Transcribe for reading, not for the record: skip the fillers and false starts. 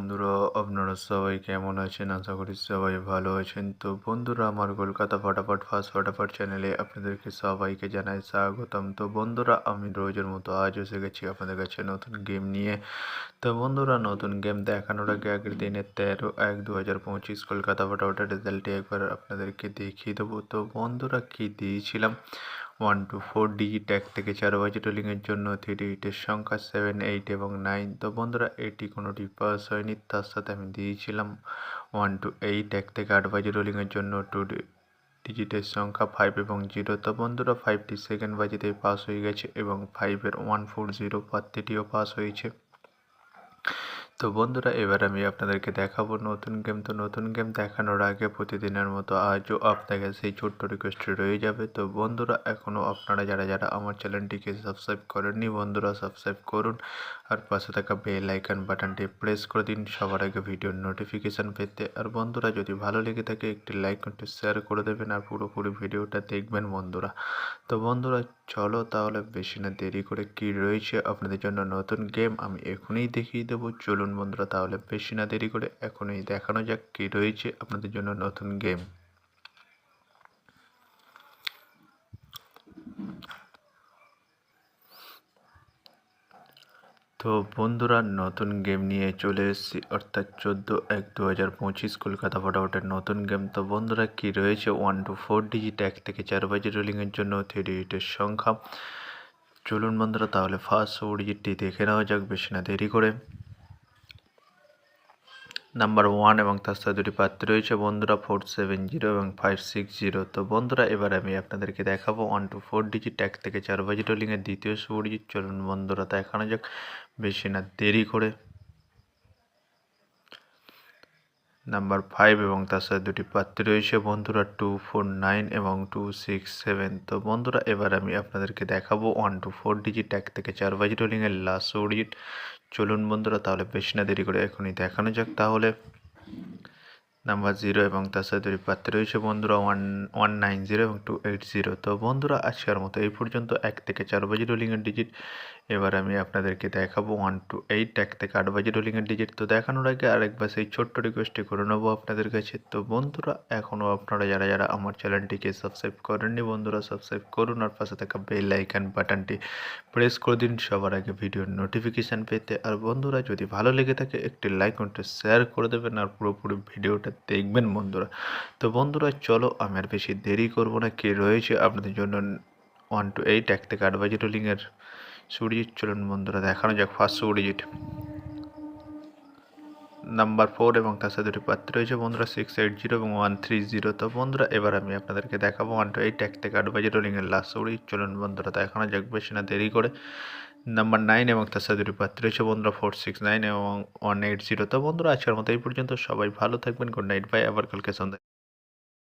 বন্ধুরা, আপনারা সবাই কেমন আছেন? আশা করি সবাই ভালো আছেন। তো বন্ধুরা, আমার কলকাতা ফটাফট ফার্স্ট ফটাফট চ্যানেলে আপনাদেরকে সবাইকে জানাই স্বাগতম। তো বন্ধুরা, আমি রোজের মতো আজ এসে গেছি আপনাদের কাছে নতুন গেম নিয়ে। তো বন্ধুরা, নতুন গেম দেখানোর আগে আগের দিনের 13/1/2025 কলকাতা ফটাফটের রেজাল্টটি একবার আপনাদেরকে দেখিয়ে দেবো। তো বন্ধুরা, কি দিয়েছিলাম 1 to 4 ডিজিট 1 থেকে 4 বাজে রোলিংয়ের জন্য 3 ডিজিটের সংখ্যা 7, 8 এবং 9। তো বন্ধুরা, এটি কোনোটি পাস হয়নি। তার সাথে আমি দিয়েছিলাম 1 to 8 1 থেকে 8 বাজে রোলিংয়ের জন্য 2 ডিজিটের সংখ্যা 5 এবং 0। তো বন্ধুরা, 5টি সেকেন্ড বাজিতেই পাস হয়ে গেছে এবং 5-এর 140 প্রার্থীটিও পাস হয়েছে। তো বন্ধুরা, এবার আমি আপনাদেরকে দেখাবো নতুন গেম। তো নতুন গেম দেখানোর আগে প্রতিদিনের মতো আজও আপনাকে সেই ছোট্ট রিকোয়েস্টটি রয়ে যাবে। তো বন্ধুরা, এখনও আপনারা যারা যারা আমার চ্যানেলটিকে সাবস্ক্রাইব করেননি, বন্ধুরা সাবস্ক্রাইব করুন আর পাশে থাকা বেল আইকন বাটনটি প্রেস করে দিন সবার আগে ভিডিওর নোটিফিকেশান পেতে। আর বন্ধুরা, যদি ভালো লেগে থাকে একটি লাইক একটু শেয়ার করে দেবেন আর পুরোপুরি ভিডিওটা দেখবেন বন্ধুরা। তো বন্ধুরা, চলো তাহলে বেশি না দেরি করে কি রয়েছে আপনাদের জন্য নতুন গেম আমি এখনই দেখিয়ে দেবো। চলুন বন্ধুরা, তাহলে বেশি না দেরি করে এখনই দেখানো যাক কি রয়েছে আপনাদের জন্য নতুন গেম। তো বন্ধুরা, নতুন গেম নিয়ে চলে এসেছি, অর্থাৎ 14/1/2025 কলকাতা ফটাফটের নতুন গেম। তো বন্ধুরা, কি রয়েছে 1 to 4 ডিজিট 1 থেকে 4 বাজে রোলিংয়ের জন্য 3 ডিজিটের সংখ্যা। চলুন বন্ধুরা, তাহলে ফার্স্ট 4 ডিজিটটি দেখে নেওয়া যাক বেশি না দেরি করে। নাম্বার 1 এবং তার সাথে দুটি প্রার্থী রয়েছে বন্ধুরা 470 এবং 560। তো বন্ধুরা, এবার আমি আপনাদেরকে দেখাবো 1 to 4 ডিজিট 1 থেকে 4 বাজে রোলিংয়ের দ্বিতীয় শুভ ডিজিট। চলুন বন্ধুরা, দেখানো যাক বেশি না দেরি করে। নাম্বার 5 এবং তার সাথে দুটি প্রার্থী রয়েছে বন্ধুরা 249 এবং 267। তো বন্ধুরা, এবার আমি আপনাদেরকে দেখাবো 1 to 4 ডিজিট 1 থেকে 4 বাজে রোলিংয়ের লাস্ট শুভ ডিজিট। চলুন বন্ধুরা, তাহলে বেশি না দেরি করে এখনই দেখানো যাক তাহলে। নাম্বার 0 এবং তার সাথে দুটি প্রার্থী রয়েছে বন্ধুরা 190 এবং 280। তো বন্ধুরা, আজকের মতো এই পর্যন্ত 1 থেকে 4 বাজে রোলিংয়ের ডিজিট। এবার আমি আপনাদেরকে দেখাবো 1 to 8 1 থেকে 8 বাজে রোলিংয়ের ডিজিট। তো দেখানোর আগে আরেকবার সেই ছোট্ট রিকোয়েস্টটি করে নেবো আপনাদের কাছে। তো বন্ধুরা, এখনও আপনারা যারা যারা আমার চ্যানেলটিকে সাবস্ক্রাইব করেননি, বন্ধুরা সাবস্ক্রাইব করুন আর পাশে থাকা বেল আইকন বাটনটি প্রেস করে দিন সবার আগে ভিডিওর নোটিফিকেশান পেতে। আর বন্ধুরা, যদি ভালো লেগে থাকে একটি লাইক একটু শেয়ার করে দেবেন আর পুরোপুরি ভিডিওটা দেখবেন বন্ধুরা। তো বন্ধুরা, চলো আমি আর বেশি দেরি করব না, কি রয়েছে আপনাদের জন্য 1 to 8 1 থেকে 8 বাজে রোলিংয়ের সুডিজিট। চলুন বন্ধুরা, দেখানো যাক ফার্স্ট সুডিজিট নাম্বার 4 এবং তার সাথে দুটি প্রার্থী রয়েছে বন্ধুরা 680 এবং 130। তো বন্ধুরা, এবার আমি আপনাদেরকে দেখাবো 1 to 8 1 থেকে 8 বাজে রোলিংয়ের লাস্ট সুডিজিট। চলুন বন্ধুরা, দেখানো যাক বেশি না দেরি করে। নাম্বার 9 এবং তার সাথে দুটি প্রার্থী রয়েছে বন্ধুরা 469 এবং 180। তো বন্ধুরা, আজকের মতো এই পর্যন্ত। সবাই ভালো থাকবেন। Good night, bye. আবার কালকে সন্ধ্যায়